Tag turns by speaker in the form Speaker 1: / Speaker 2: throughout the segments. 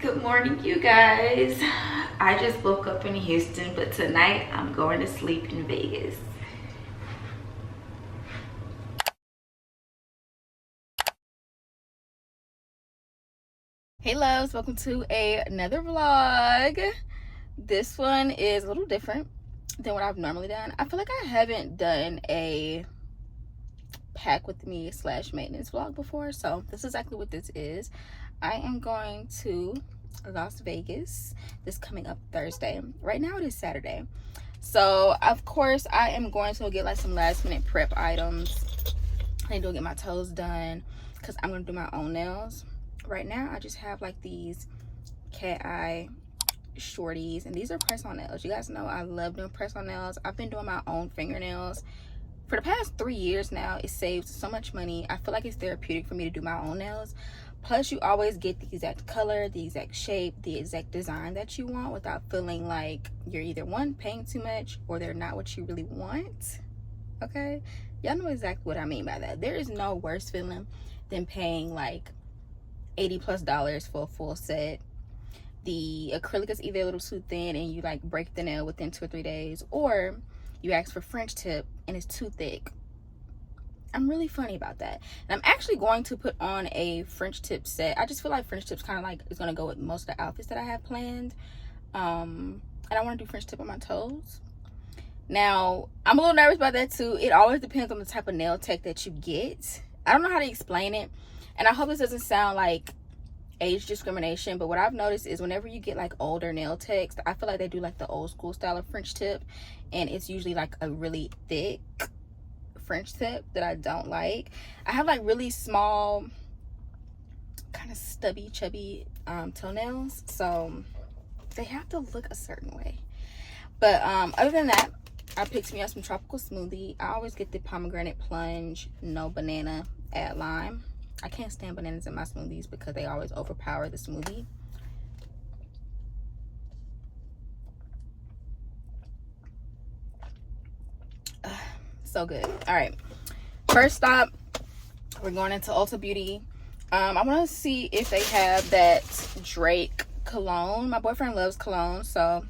Speaker 1: Good morning, you guys. I just woke up in Houston, but tonight I'm going to sleep in Vegas. Hey loves, welcome to another vlog. This one is a little different than what I've normally done. I feel like I haven't done a pack with me / maintenance vlog before, so this is exactly what this is. I am going to Las Vegas this coming up Thursday. Right now it is Saturday, so of course I am going to get like some last minute prep items. I need to get my toes done because I'm going to do my own nails. Right now I just have like these OKae shorties, and these are press on nails. You guys know I love doing press on nails. I've been doing my own fingernails for the past 3 years now. It saves so much money. I feel like it's therapeutic for me to do my own nails. Plus you always get the exact color, the exact shape, the exact design that you want without feeling like you're either one, paying too much, or they're not what you really want. Okay, y'all know exactly what I mean by that. There is no worse feeling than paying like $80+ for a full set. The acrylic is either a little too thin and you like break the nail within 2 or 3 days, or you ask for French tip and it's too thick. I'm really funny about that, and I'm actually going to put on a French tip set. I just feel like French tips kind of like is going to go with most of the outfits that I have planned. And I want to do French tip on my toes. Now I'm a little nervous about that too. It always depends on the type of nail tech that you get. I don't know how to explain it, and I hope this doesn't sound like age discrimination, but what I've noticed is whenever you get like older nail techs, I feel like they do like the old school style of French tip, and it's usually like a really thick French tip that I don't like. I have like really small, kind of stubby, chubby toenails, so they have to look a certain way. But other than that, I picked me up some tropical smoothie. I always get the pomegranate plunge, no banana, add lime. I can't stand bananas in my smoothies because they always overpower the smoothie. So good. All right, first stop, we're going into Ulta Beauty. I want to see if they have that Drake cologne. My boyfriend loves cologne, so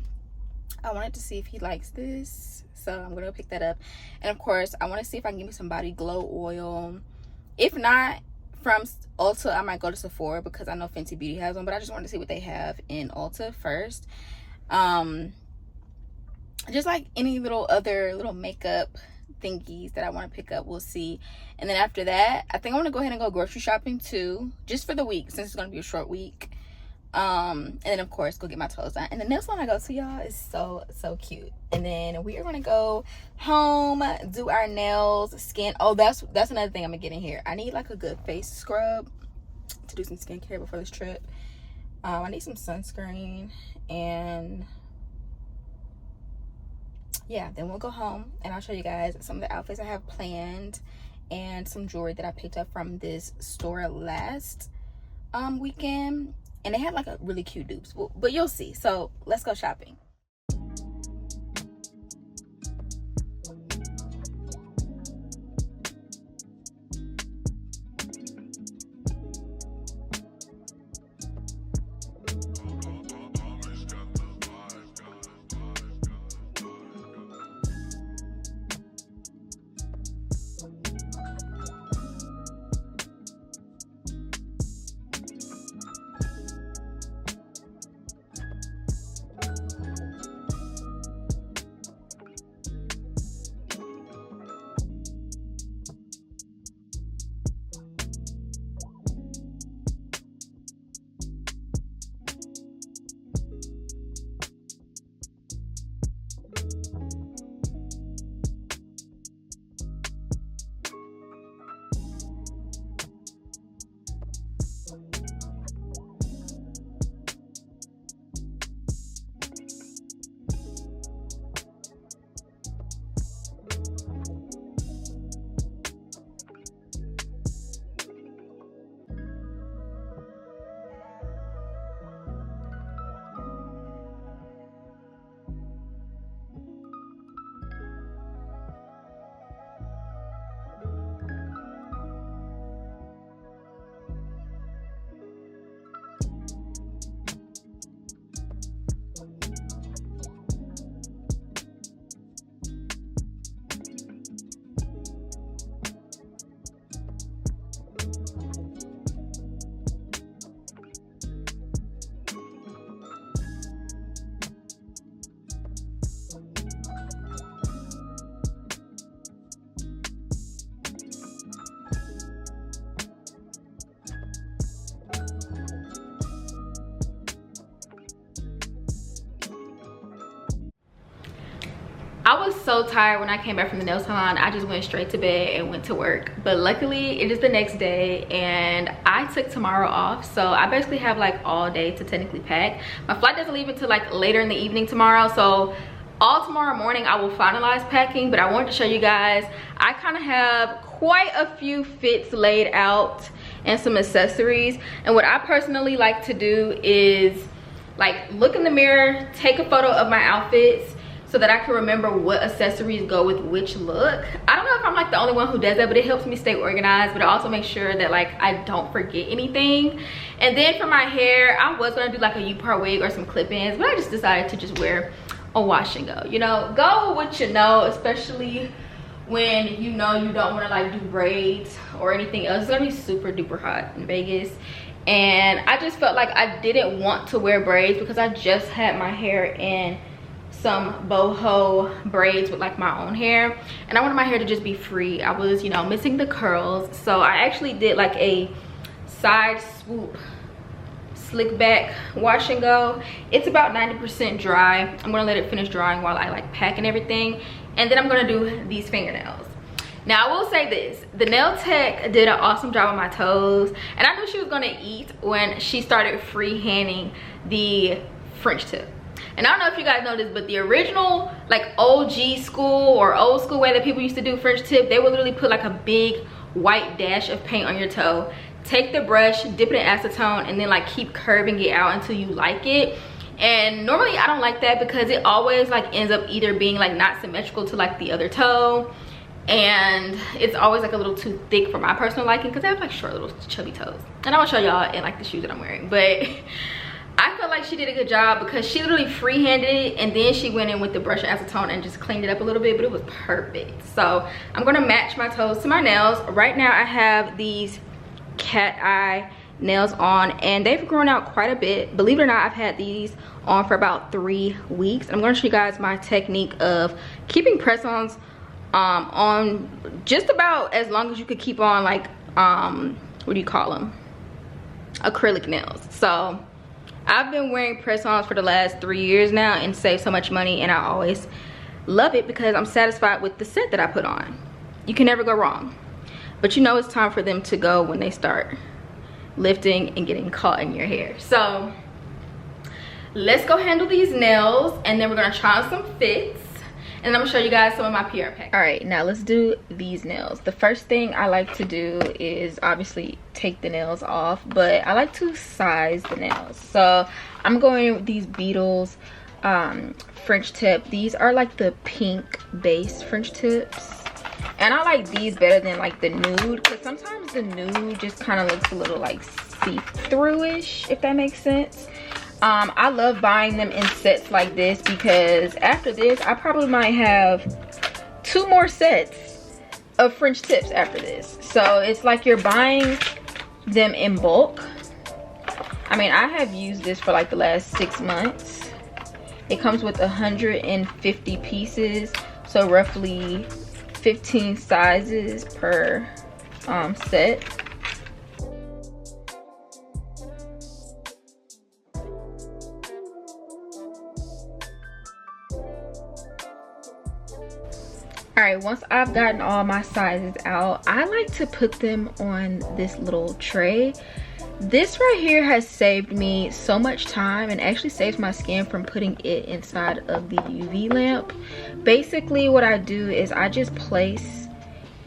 Speaker 1: I wanted to see if he likes this, so I'm gonna pick that up. And of course I want to see if I can get me some body glow oil. If not from Ulta, I might go to Sephora because I know Fenty Beauty has one, but I just wanted to see what they have in Ulta first. Just like any other little makeup thingies that I want to pick up, we'll see. And then after that, I think I want to go ahead and go grocery shopping too, just for the week since it's going to be a short week. And then of course go get my toes done. And the nail salon I go to, y'all, is so cute. And then we are gonna go home, do our nails, skin. Oh, that's another thing I'm gonna get in here. I need like a good face scrub to do some skincare before this trip. I need some sunscreen, and yeah, then we'll go home and I'll show you guys some of the outfits I have planned and some jewelry that I picked up from this store last weekend. And they had like a really cute dupes, but you'll see. So let's go shopping. I was so tired when I came back from the nail salon. I just went straight to bed and went to work. But luckily, it is the next day and I took tomorrow off. So I basically have like all day to technically pack. My flight doesn't leave until like later in the evening tomorrow. So all tomorrow morning I will finalize packing. But I wanted to show you guys, I kind of have quite a few fits laid out and some accessories. And what I personally like to do is like look in the mirror, take a photo of my outfits, so that I can remember what accessories go with which look. I don't know if I'm like the only one who does that, but it helps me stay organized, but it also makes sure that like I don't forget anything. And then for my hair, I was gonna do like a U-part wig or some clip-ins, but I just decided to just wear a wash and go. You know, go with what you know, especially when you know you don't wanna like do braids or anything else. It's gonna be super duper hot in Vegas. And I just felt like I didn't want to wear braids because I just had my hair in some boho braids with like my own hair, and I wanted my hair to just be free. I was, you know, missing the curls, so I actually did like a side swoop slick back wash and go. It's about 90% dry. I'm gonna let it finish drying while I like pack and everything, and then I'm gonna do these fingernails. Now I will say this, the nail tech did an awesome job on my toes, and I knew she was gonna eat when she started freehanding the French tip. And I don't know if you guys know this, but the original like OG school or old school way that people used to do French tip, they would literally put like a big white dash of paint on your toe, take the brush, dip it in acetone, and then like keep curving it out until you like it. And normally I don't like that because it always like ends up either being like not symmetrical to like the other toe, and it's always like a little too thick for my personal liking because I have like short little chubby toes. And I will show y'all in like the shoes that I'm wearing, but I feel like she did a good job because she literally freehanded it, and then she went in with the brush and acetone and just cleaned it up a little bit, but it was perfect. So I'm gonna match my toes to my nails. Right now I have these cat eye nails on, and they've grown out quite a bit. Believe it or not, I've had these on for about 3 weeks. I'm gonna show you guys my technique of keeping press-ons on just about as long as you could keep on like what do you call them, acrylic nails. So I've been wearing press-ons for the last 3 years now and saved so much money, and I always love it because I'm satisfied with the set that I put on. You can never go wrong, but you know it's time for them to go when they start lifting and getting caught in your hair. So let's go handle these nails, and then we're gonna try on some fits, and then I'm gonna show you guys some of my PR packs. All right, now let's do these nails. The first thing I like to do is obviously take the nails off, but I like to size the nails. So I'm going with these Beetles French tip. These are like the pink base French tips, and I like these better than like the nude because sometimes the nude just kind of looks a little like see-through-ish, if that makes sense. I love buying them in sets like this because after this I probably might have 2 more sets of French tips after this. So it's like you're buying them in bulk. I mean, I have used this for like the last 6 months. It comes with 150 pieces, so roughly 15 sizes per set. All right, once I've gotten all my sizes out, I like to put them on this little tray. This right here has saved me so much time and actually saves my skin from putting it inside of the UV lamp. Basically what I do is I just place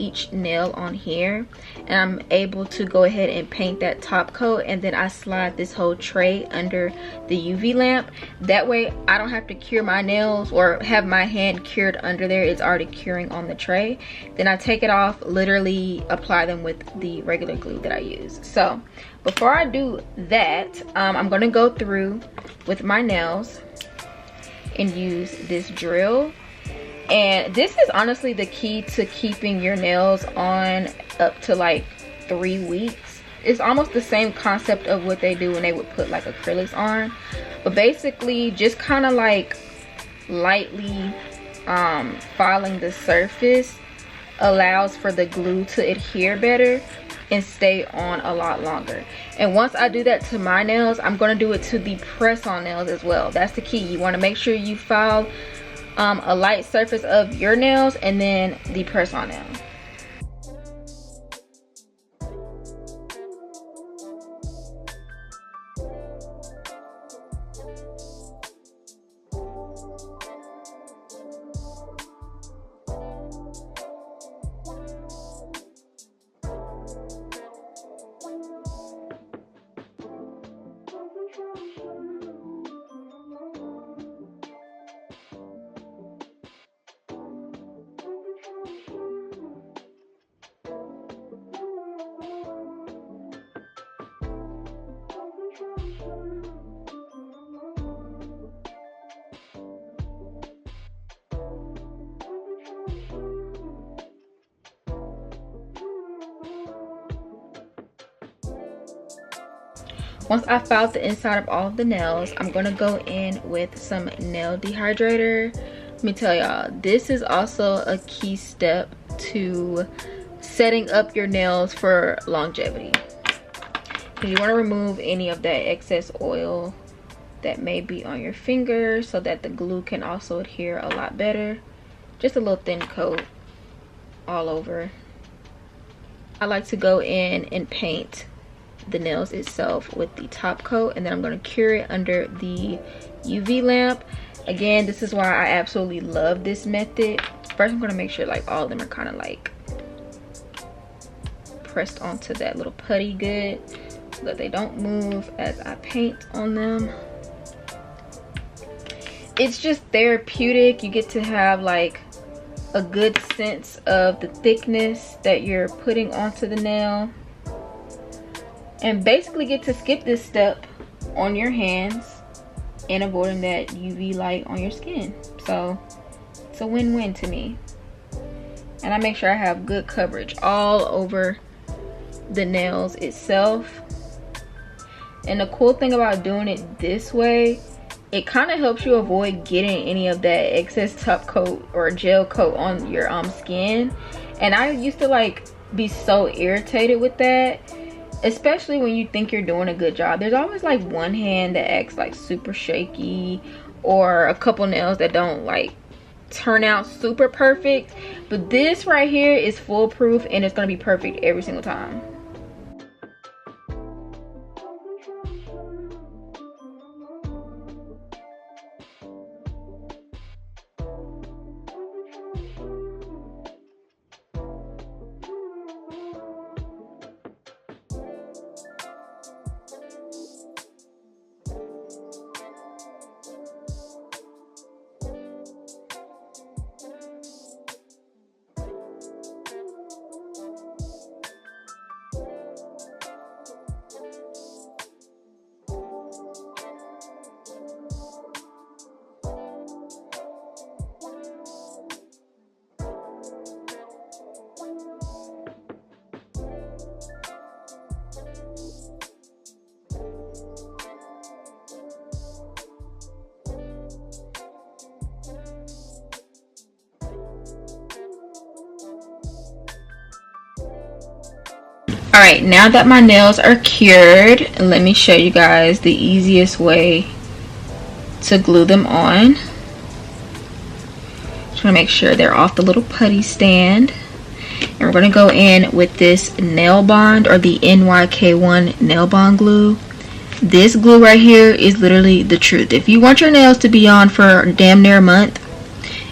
Speaker 1: each nail on here, and I'm able to go ahead and paint that top coat, and then I slide this whole tray under the UV lamp. That way I don't have to cure my nails or have my hand cured under there. It's already curing on the tray. Then I take it off, literally apply them with the regular glue that I use. So before I do that, I'm gonna go through with my nails and use this drill. And this is honestly the key to keeping your nails on up to like 3 weeks. It's almost the same concept of what they do when they would put like acrylics on, but basically just kind of like lightly filing the surface allows for the glue to adhere better and stay on a lot longer. And once I do that to my nails, I'm going to do it to the press on nails as well. That's the key. You want to make sure you file a light surface of your nails and then the press on nail. Once I filed the inside of all of the nails, I'm gonna go in with some nail dehydrator. Let me tell y'all, this is also a key step to setting up your nails for longevity. Because you wanna remove any of that excess oil that may be on your finger so that the glue can also adhere a lot better. Just a little thin coat all over. I like to go in and paint the nails itself with the top coat, and then I'm going to cure it under the UV lamp. Again, this is why I absolutely love this method. First, I'm going to make sure like all of them are kind of like pressed onto that little putty good so that they don't move as I paint on them. It's just therapeutic. You get to have like a good sense of the thickness that you're putting onto the nail, and basically get to skip this step on your hands and avoiding that UV light on your skin. So it's a win-win to me. And I make sure I have good coverage all over the nails itself. And the cool thing about doing it this way, it kind of helps you avoid getting any of that excess top coat or gel coat on your skin. And I used to like be so irritated with that, especially when you think you're doing a good job. There's always like one hand that acts like super shaky, or a couple nails that don't like turn out super perfect. But this right here is foolproof, and it's gonna be perfect every single time. Alright, now that my nails are cured, let me show you guys the easiest way to glue them on. Just want to make sure they're off the little putty stand. And we're going to go in with this nail bond, or the NYK1 nail bond glue. This glue right here is literally the truth. If you want your nails to be on for damn near a month,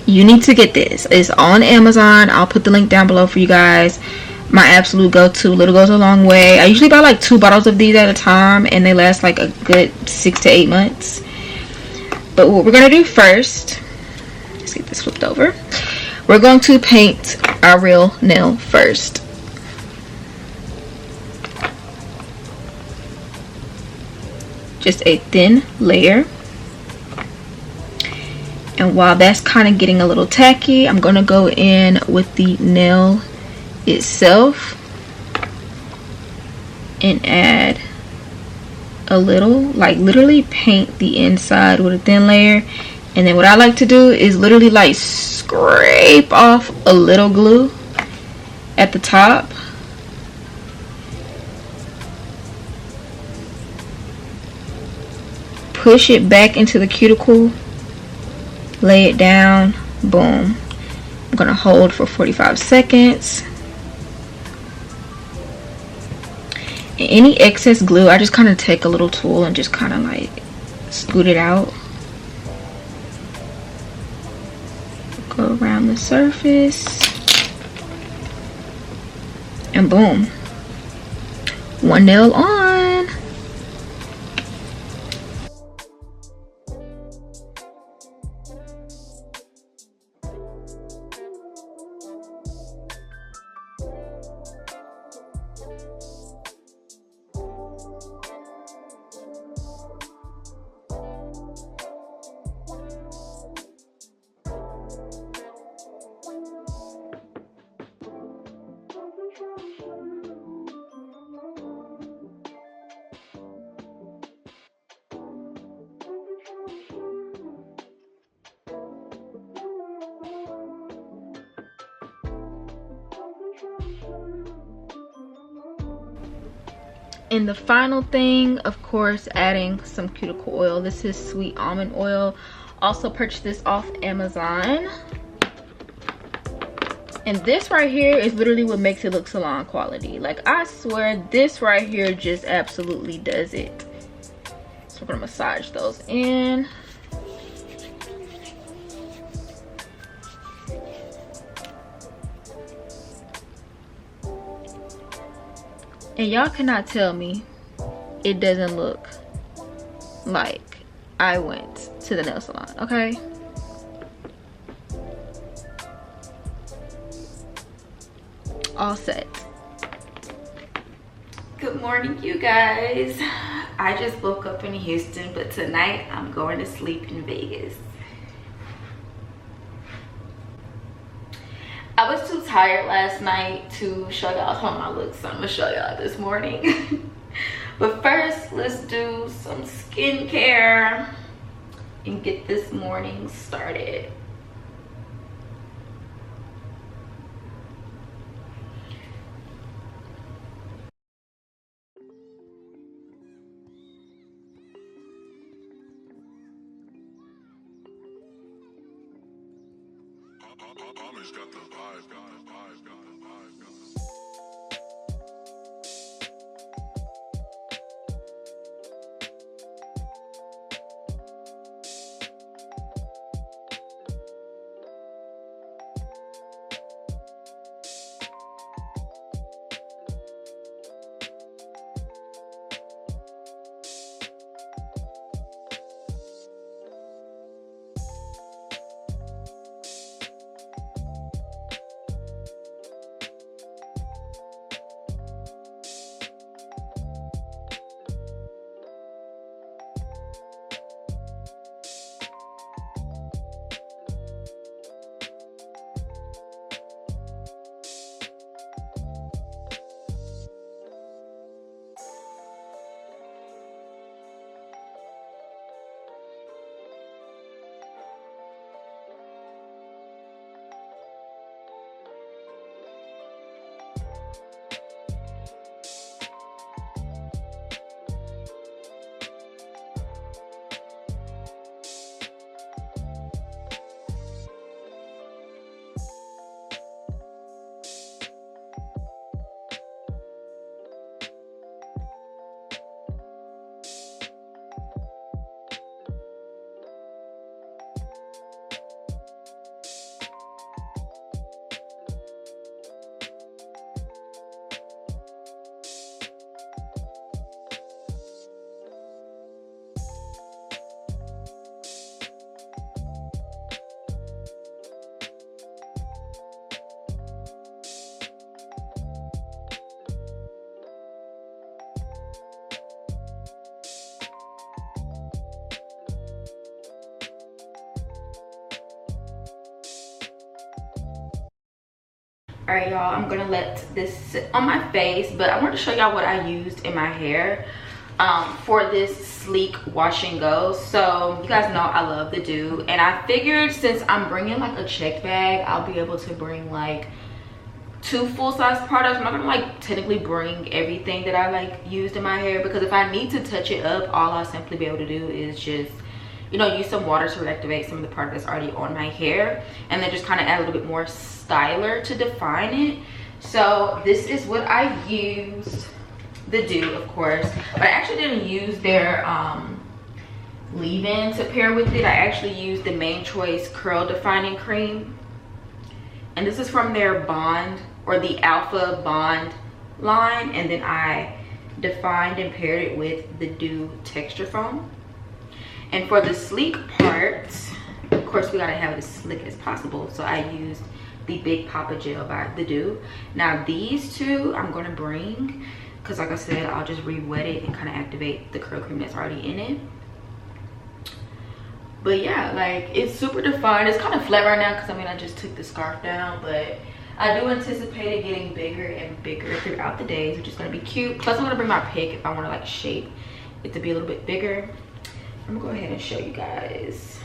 Speaker 1: you need to get this. It's on Amazon. I'll put the link down below for you guys. My absolute go-to. Little goes a long way. I usually buy like 2 bottles of these at a time, and they last like a good 6 to 8 months. But what we're going to do first, let's get this flipped over. We're going to paint our real nail first. Just a thin layer. And while that's kind of getting a little tacky, I'm going to go in with the nail itself and add a little, like literally paint the inside with a thin layer. And then what I like to do is literally like scrape off a little glue at the top, push it back into the cuticle, lay it down, boom. I'm gonna hold for 45 seconds. And any excess glue, I just kind of take a little tool and just kind of like scoot it out. Go around the surface. And boom. One nail on. And the final thing, of course, adding some cuticle oil. This is sweet almond oil. Also purchased this off Amazon. And this right here is literally what makes it look salon quality. Like, I swear this right here just absolutely does it. So we're gonna massage those in. And y'all cannot tell me it doesn't look like I went to the nail salon, okay? All set. Good morning, you guys. I just woke up in Houston, but tonight I'm going to sleep in Vegas. I was too tired last night to show y'all some of my looks, so I'm gonna show y'all this morning. But first, let's do some skincare and get this morning started.
Speaker 2: Palmer's got the vibe, got the vibe, got the vibe, got the vibe.
Speaker 1: All right, y'all, I'm gonna let this sit on my face, but I want to show y'all what I used in my hair for this sleek wash and go. So you guys know I love the do, and I figured since I'm bringing like a checked bag, I'll be able to bring like 2 full-size products. I'm not gonna like technically bring everything that I like used in my hair, because if I need to touch it up, all I'll simply be able to do is just you know, use some water to reactivate some of the product that's already on my hair, and then just kind of add a little bit more styler to define it. So this is what I used. The Dew, of course, but I actually didn't use their leave-in to pair with it. I actually used the Main Choice Curl Defining Cream, and this is from their Bond, or the Alpha Bond line, and then I defined and paired it with the Dew Texture Foam. And for the sleek part, of course, we gotta have it as slick as possible, so I used the Big Papa Gel by the Dew. Now these two I'm gonna bring, because like I said, I'll just re-wet it and kind of activate the curl cream that's already in it. But yeah, like, it's super defined. It's kind of flat right now because, I mean, I just took the scarf down, but I do anticipate it getting bigger and bigger throughout the days, which is going to be cute. Plus, I'm going to bring my pick if I want to, like, shape it to be a little bit bigger. I'm going to go ahead and show you guys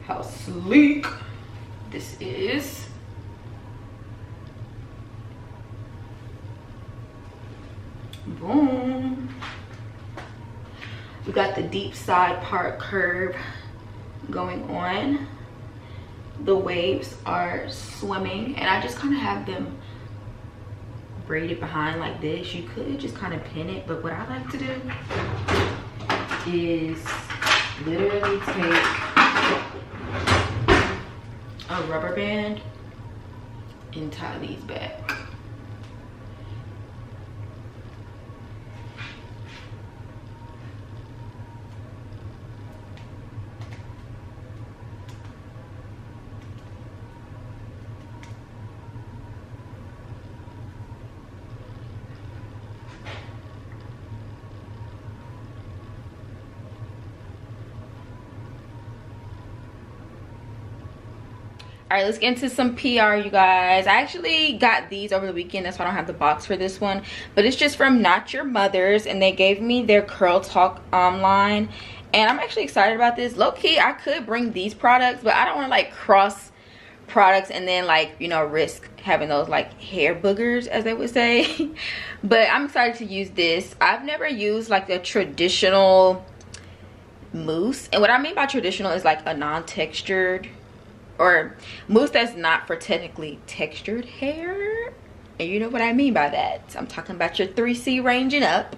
Speaker 1: how sleek this is. Boom. We got the deep side part curve going on. The waves are swimming, and I just kind of have them braided behind like this. You could just kind of pin it, but what I like to do is literally take a rubber band and tie these back. All right, let's get into some PR, you guys. I actually got these over the weekend. That's why I don't have the box for this one. But it's just from Not Your Mother's, and they gave me their Curl Talk line. And I'm actually excited about this. Low-key, I could bring these products, but I don't want to, like, cross products and then, like, you know, risk having those, like, hair boogers, as they would say. But I'm excited to use this. I've never used, like, a traditional mousse. And what I mean by traditional is, like, a non-textured, or mousse that's not for technically textured hair, and you know what I mean by that. I'm talking about your 3C ranging up.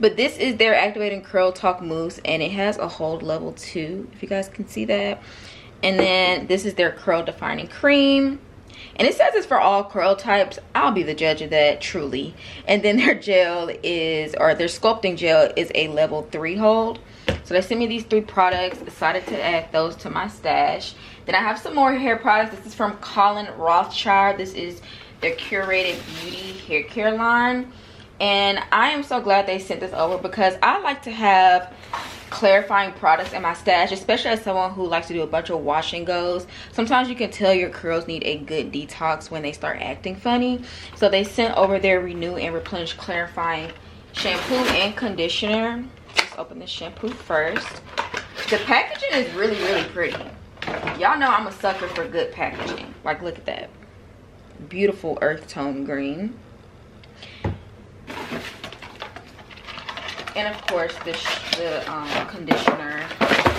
Speaker 1: But this is their activating curl talk mousse, and it has a hold level 2, if you guys can see that. And then this is their curl defining cream, and it says it's for all curl types. I'll be the judge of that, truly. And then their gel is, or their sculpting gel is a level 3 hold. So they sent me these 3 products. Decided to add those to my stash. Then I have some more hair products. This is from Colin Rothschild. This is their curated beauty hair care line, and I am so glad they sent this over because I like to have clarifying products in my stash, especially as someone who likes to do a bunch of wash and goes. Sometimes you can tell your curls need a good detox when they start acting funny. So they sent over their Renew and Replenish clarifying shampoo and conditioner. Let's open the shampoo first. The packaging is really, really pretty. Y'all know I'm a sucker for good packaging. Like, look at that. Beautiful earth tone green. And of course, the conditioner,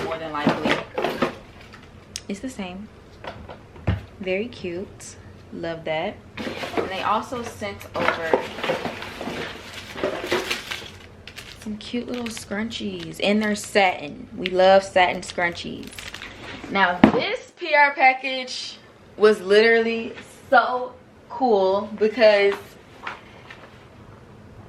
Speaker 1: more than likely, is the same. Very cute. Love that. And they also sent over some cute little scrunchies. And they're satin. We love satin scrunchies. Now, this PR package was literally so cool because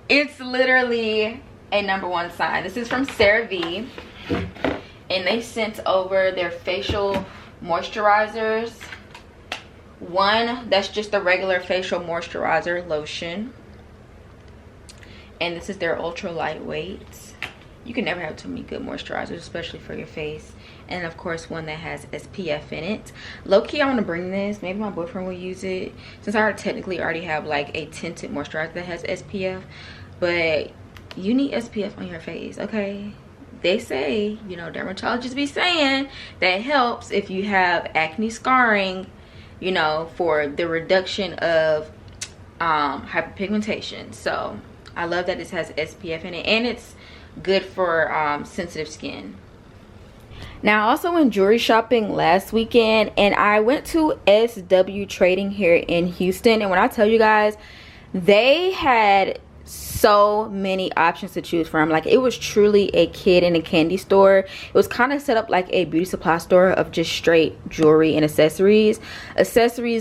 Speaker 1: it's literally a #1 sign. This is from CeraVe, and they sent over their facial moisturizers. One that's just a regular facial moisturizer lotion, and this is their ultra lightweight. You can never have too many good moisturizers, especially for your face. And of course, one that has SPF in it. Low-key, I want to bring this. Maybe my boyfriend will use it, since I technically already have like a tinted moisturizer that has SPF. But you need SPF on your face, okay? They say, you know, dermatologists be saying that helps if you have acne scarring, you know, for the reduction of hyperpigmentation. So I love that this has SPF in it, and it's good for sensitive skin. Now I also went jewelry shopping last weekend, and I went to SW Trading here in Houston. And when I tell you guys, they had so many options to choose from. Like, it was truly a kid in a candy store. It was kind of set up like a beauty supply store of just straight jewelry and accessories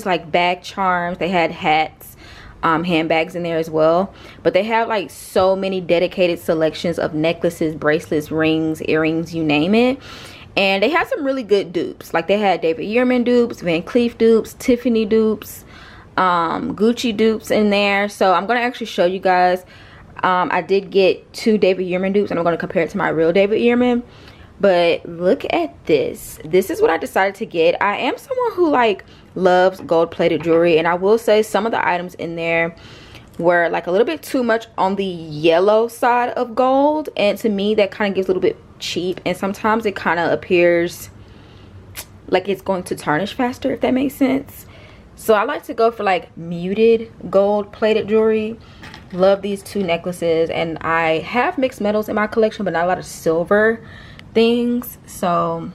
Speaker 1: like bag charms. They had hats, handbags in there as well, but they have like so many dedicated selections of necklaces, bracelets, rings, earrings, you name it. And they had some really good dupes. Like, they had David Yurman dupes, Van Cleef dupes, Tiffany dupes, Gucci dupes in there. So I'm gonna actually show you guys. I did get 2 David Yurman dupes, and I'm gonna compare it to my real David Yurman. But look at this. This is what I decided to get. I am someone who like loves gold plated jewelry, and I will say some of the items in there were like a little bit too much on the yellow side of gold, and to me that kind of gives a little bit cheap, and sometimes it kind of appears like it's going to tarnish faster, if that makes sense. So I like to go for like muted gold plated jewelry. Love these 2 necklaces, and I have mixed metals in my collection, but not a lot of silver things. So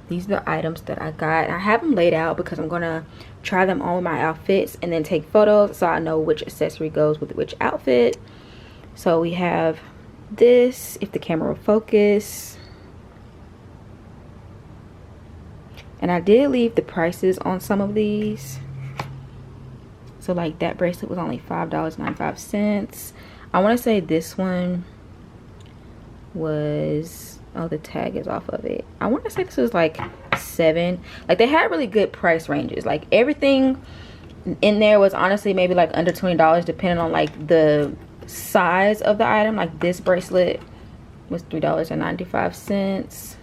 Speaker 1: these are the items that I got. I have them laid out because I'm gonna try them on with my outfits and then take photos so I know which accessory goes with which outfit. So we have this, if the camera will focus. And I did leave the prices on some of these. So like that bracelet was only $5.95. I want to say this one was, oh, the tag is off of it. I want to say this was like $7. Like, they had really good price ranges. Like, everything in there was honestly maybe like under $20, depending on like the size of the item. Like, this bracelet was $3.95.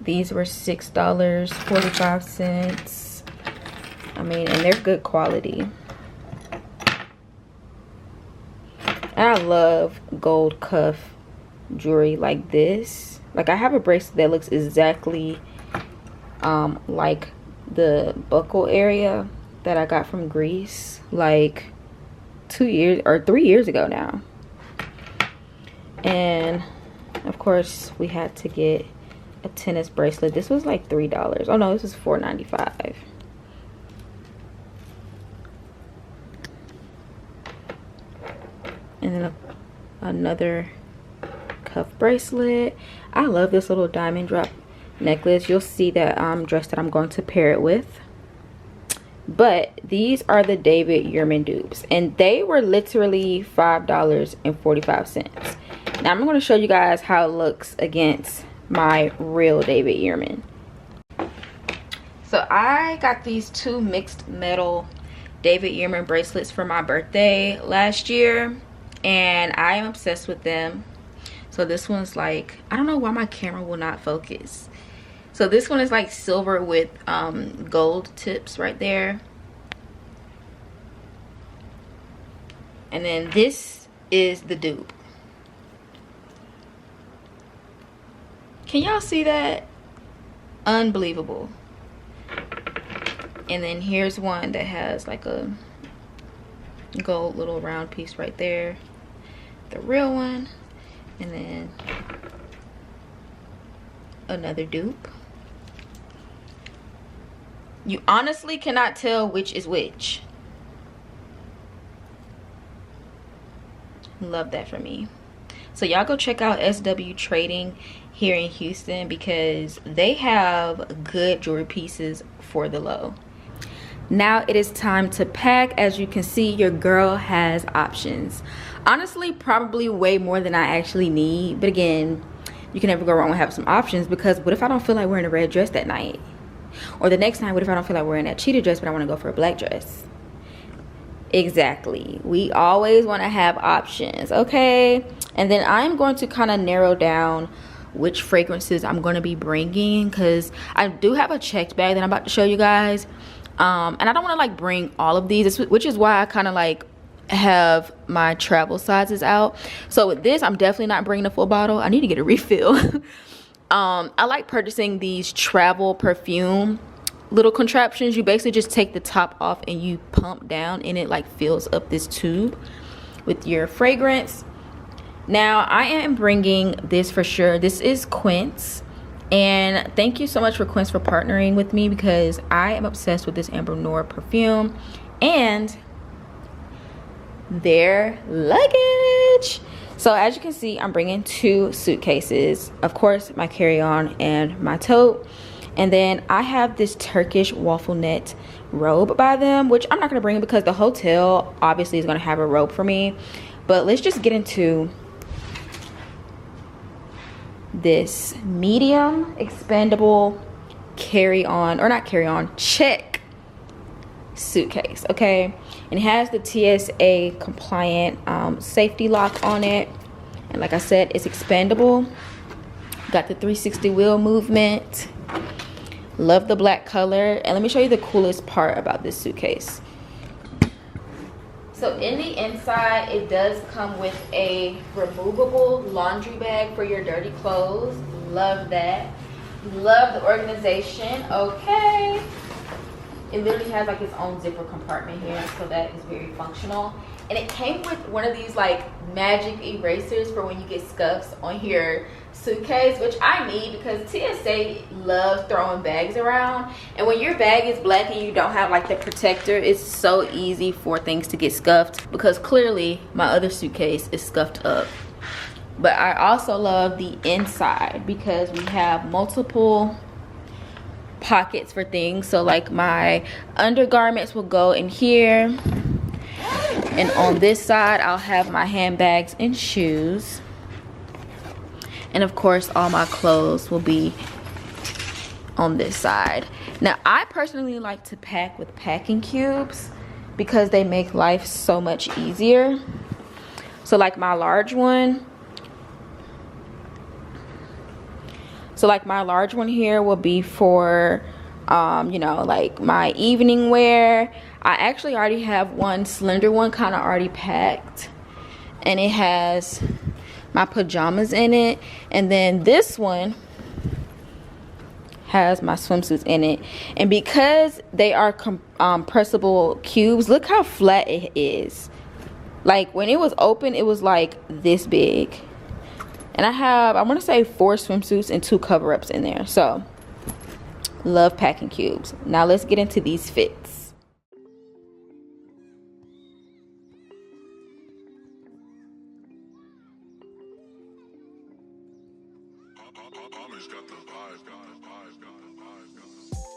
Speaker 1: These were $6.45. I mean, and they're good quality. And I love gold cuff jewelry like this. Like, I have a bracelet that looks exactly like the buckle area that I got from Greece like 2 years or 3 years ago now. And of course we had to get a tennis bracelet. This was like $3. Oh no, this was $4.95. And then another cuff bracelet. I love this little diamond drop necklace. You'll see that dress that I'm going to pair it with. But these are the David Yurman dupes, and they were literally $5.45. Now I'm going to show you guys how it looks against my real David Yurman. So I got these 2 mixed metal David Yurman bracelets for my birthday last year, and I am obsessed with them. So this one's like, I don't know why my camera will not focus. So this one is like silver with gold tips right there. And then this is the dupe. Can y'all see that? Unbelievable. And then here's one that has like a gold little round piece right there. The real one. And then another dupe. You honestly cannot tell which is which. Love that for me. So y'all go check out SW Trading here in Houston because they have good jewelry pieces for the low. Now it is time to pack. As you can see, your girl has options. Honestly, probably way more than I actually need, but again, you can never go wrong with having some options, because what if I don't feel like wearing a red dress that night? Or the next night, what if I don't feel like wearing that cheetah dress but I want to go for a black dress? Exactly. We always want to have options, okay? And then I'm going to kind of narrow down which fragrances I'm going to be bringing, because I do have a checked bag that I'm about to show you guys. And I don't want to like bring all of these, which is why I kind of like have my travel sizes out. So with this, I'm definitely not bringing a full bottle. I need to get a refill. I like purchasing these travel perfume little contraptions. You basically just take the top off and you pump down and it like fills up this tube with your fragrance. Now I am bringing this for sure. This is Quince, and thank you so much for Quince for partnering with me, because I am obsessed with this Amber Noir perfume and their luggage. So as you can see, I'm bringing 2 suitcases, of course my carry-on and my tote, and then I have this Turkish waffle net robe by them, which I'm not going to bring because the hotel obviously is going to have a robe for me. But let's just get into this medium expandable carry-on, or not carry-on, check suitcase. Okay, and it has the TSA compliant safety lock on it, and like I said, it's expandable. Got the 360 wheel movement. Love the black color. And let me show you the coolest part about this suitcase. So in the inside, it does come with a removable laundry bag for your dirty clothes. Love that. Love the organization. Okay. It literally has like its own zipper compartment here, so that is very functional. And it came with one of these like magic erasers for when you get scuffs on your suitcase, which I need because TSA loves throwing bags around, and when your bag is black and you don't have like the protector, it's so easy for things to get scuffed, because clearly my other suitcase is scuffed up. But I also love the inside because we have multiple pockets for things. So like my undergarments will go in here, and on this side I'll have my handbags and shoes, and of course all my clothes will be on this side. Now I personally like to pack with packing cubes because they make life so much easier. So like my large one here will be for you know, like my evening wear. I actually already have one slender one kind of already packed, and it has my pajamas in it, and then this one has my swimsuits in it. And because they are pressable cubes, look how flat it is. Like when it was open, it was like this big, and I have, I want to say 4 swimsuits and 2 cover-ups in there. So love packing cubes. Now let's get into these fits.
Speaker 2: Polly's got the vibe, got the vibe, got the vibe, got the vibe.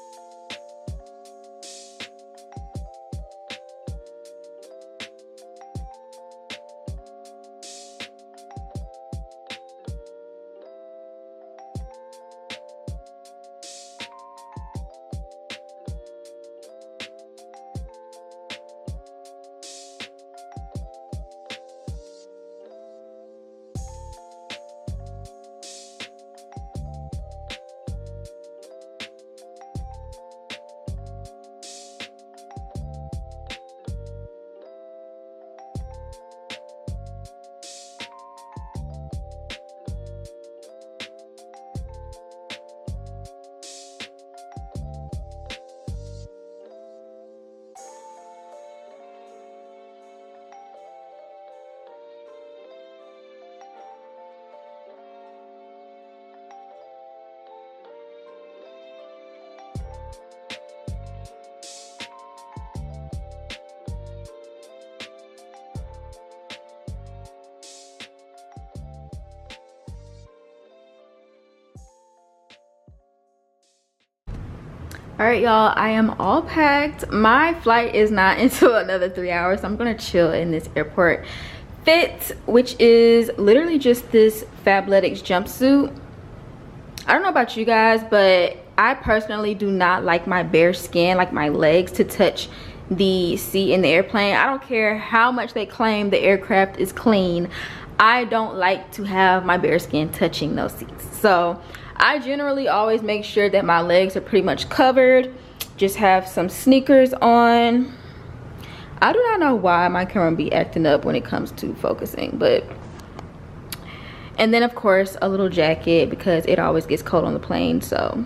Speaker 1: All right, y'all, I am all packed. My flight is not until another 3 hours, so I'm gonna chill in this airport fit, which is literally just this Fabletics jumpsuit. I don't know about you guys, but I personally do not like my bare skin, like my legs, to touch the seat in the airplane. I don't care how much they claim the aircraft is clean, I don't like to have my bare skin touching those seats. So I generally always make sure that my legs are pretty much covered. Just have some sneakers on. I do not know why my camera be acting up when it comes to focusing, but, and then of course a little jacket because it always gets cold on the plane. So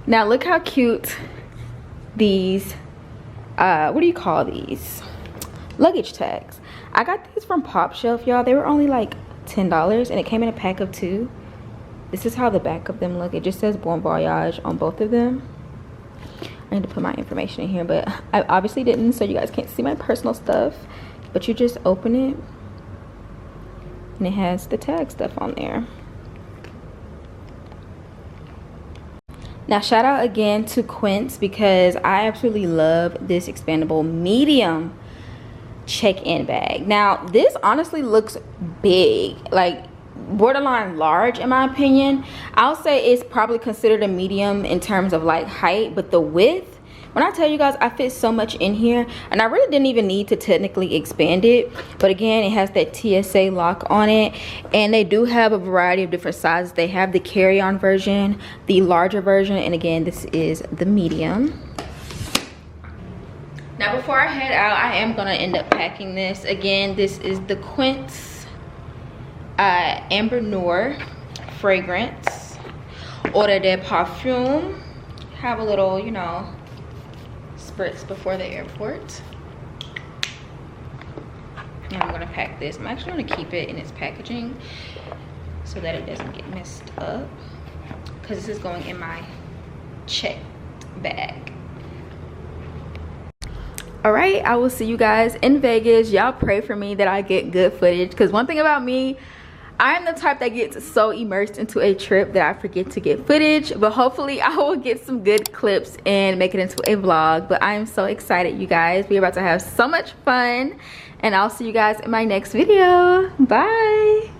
Speaker 1: now look how cute these what do you call these, luggage tags. I got these from Pop Shelf, y'all. They were only like $10 and it came in a pack of 2. This is how the back of them look. It just says Bon Voyage on both of them. I need to put my information in here, but I obviously didn't, so you guys can't see my personal stuff. But you just open it and it has the tag stuff on there. Now shout out again to Quince because I absolutely love this expandable medium check-in bag. Now this honestly looks big, like borderline large in my opinion. I'll say it's probably considered a medium in terms of like height, but the width, when I tell you guys I fit so much in here, and I really didn't even need to technically expand it, but again it has that TSA lock on it, and they do have a variety of different sizes. They have the carry-on version, the larger version, and again this is the medium. Now before I head out, I am gonna end up packing this. Again, this is the Quince Amber Noir fragrance, Eau de Parfum. Have a little, you know, spritz before the airport. And I'm gonna pack this. I'm actually gonna keep it in its packaging so that it doesn't get messed up, because this is going in my checked bag. All right, I will see you guys in Vegas. Y'all pray for me that I get good footage, because one thing about me, I'm the type that gets so immersed into a trip that I forget to get footage. But hopefully I will get some good clips and make it into a vlog. But I am so excited, you guys. We're about to have so much fun, and I'll see you guys in my next video. Bye.